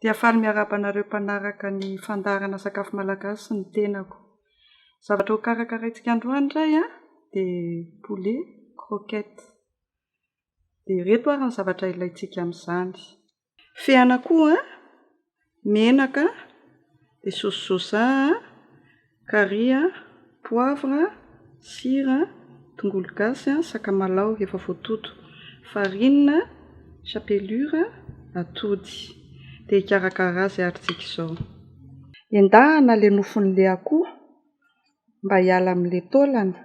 Dia faly miarabanareo mpanaraka ny fandarana sakafo malagasy sy ny tenako. Zavatra ho karakaraintsika androany indray dia poulet, croquette. Dia reto ary ny zavatra ilaintsika amin'izany. Fehana koa menaka, dia saosy soja, carry, poivre, sira, tongolo gasy, sakamalaho efa voatoto, farine, chapelure, atody. Dia hikarakara azy aritsika izao. Endahana ilay nofon'ilay akoho mba hiala amin'ilay taolana.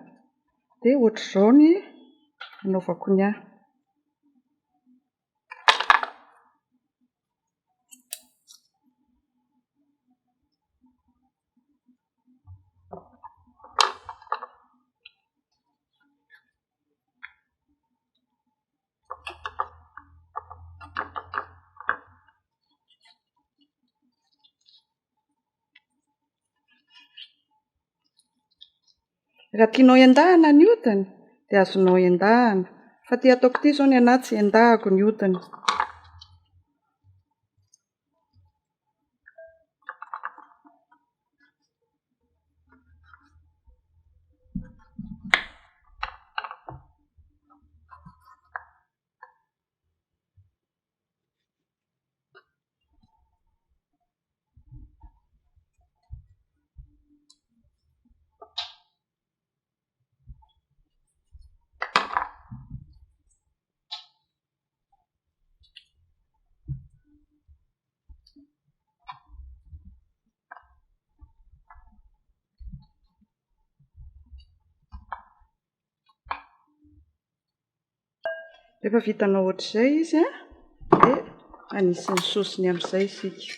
Dia ohatr'izao ny anaovako ny ahy. Raha tianao endahana ny hodiny dia azonao endahana. Fa ty ataoko ity izao ny anahy tsy endahako ny hodiny. Rehefa vitanao ohatr'izay izy dia anisany saosiny amin'izay isika.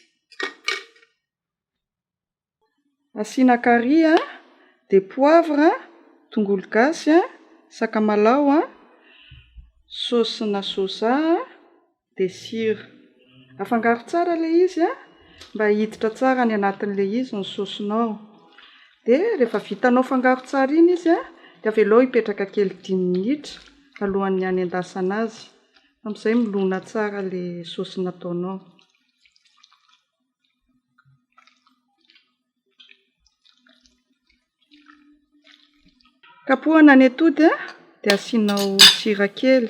Asiana carry, dia poivre, tongolo gasy, sakamalaho, saosina soja, dia sira. Afangaro tsara ilay izy mba hiditra tsara ny anatin'ilay izy ny saosinao. Dia rehefa vitanao fangaro tsara iny izy dia avelao hipetraka kely 10 minitra alohan'ny hanendasana azy. Amin'izay milona tsara ilay saosy nataonao. Kapohana ny atody dia asianao sira kely.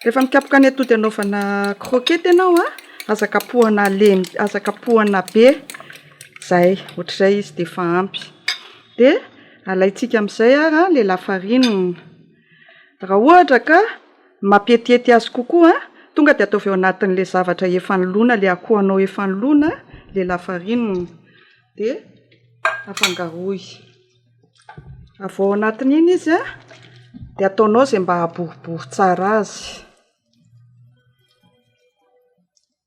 Rehefa mikapoka ny atody anaovana croquette ianao aza kapohana be. Zay, ohatr'izay izy dia efa ampy. Dia alaintsika amin'izay ilay lafarinina. Raha ohatra ka mampetiety azy kokoa tonga dia ataovy ao anatin'ilay zavatra efa nolona, ilay akohanao efa nolona, ilay lafarinina. Dia afangaroy. Avy ao anatin'iny izy dia ataonao izay mba haboribory tsara azy.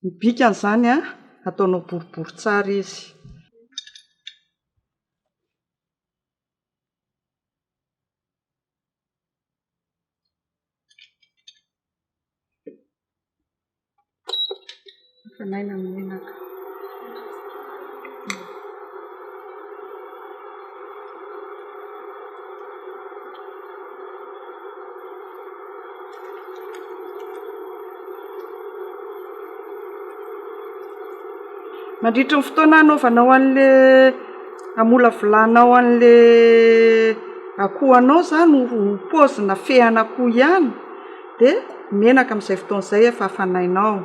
Ny bikan'izany ataonao boribory tsara izy. Fanaina ny menaka. Mandritra ny fotoana anaovanao an'ilay hamola vilanao an'ilay akohanao izany ho paozina fehana akoho ihany dia menaka amin'izay fotoan'izay efa hafanainao.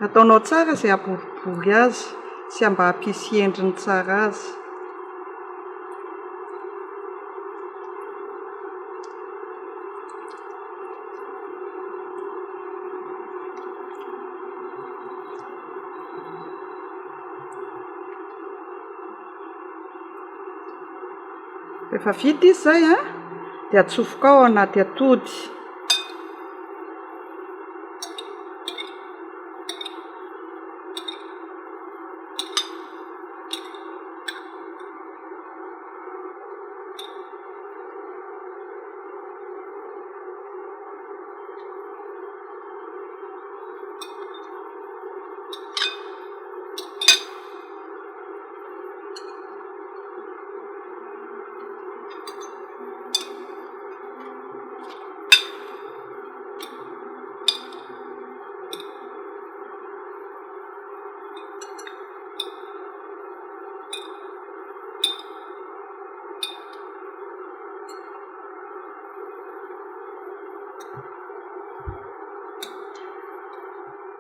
Ataonao tsara izay haboribory azy sy mba hampisy endriny tsara azy. Rehefa vita izy izay dia atsofoka ao anaty atody.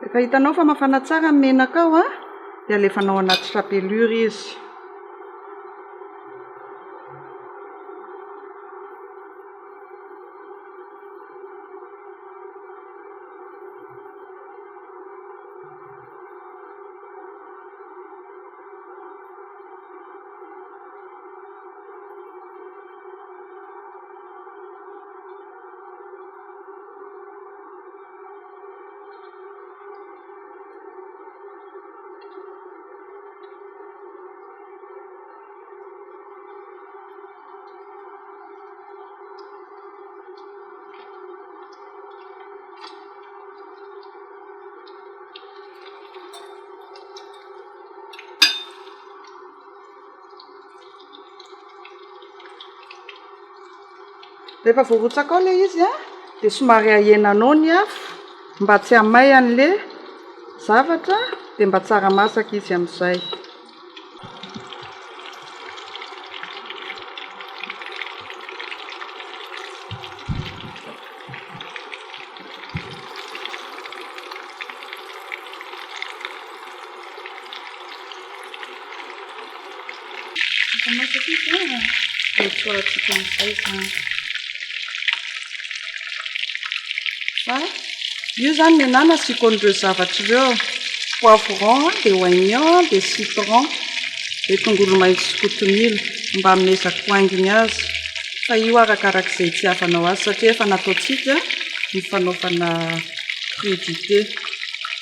Efa hitanao fa mafana tsara ny menaka ao dia alefanao anaty chapelure izy. Rehefa voarotsaka ao ilay izy dia somary ahenanao ny afo mba tsy hamay an'ilay zavatra dia mba tsara masaka izy amin'izay. Tsoratsika amin'izay izany. Io zany menana asiako an'ireo zavatra ireo poivron, dia oignon, dia citron, dia tongolo maitso sy kotomila mba hamezaka haingony azy. Fa io arakarak'izay itiavanao azy satria efa nataontsika ny fanaovana crudité.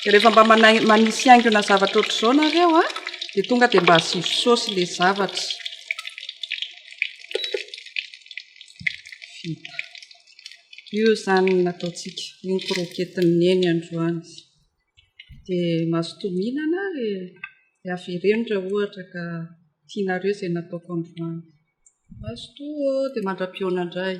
Dia rehefa mba manisy haingona zavatra ohatr'izao nareo dia tonga dia mba asio saosy ilay zavatra. Vita. Io zany nataontsika ny kroketin'ny neny androany. Dia mazotoa mihinana dia avereno raha ohatra ka tianareo izay nataoko androany. Mazotoa dia mandra-pioana indray.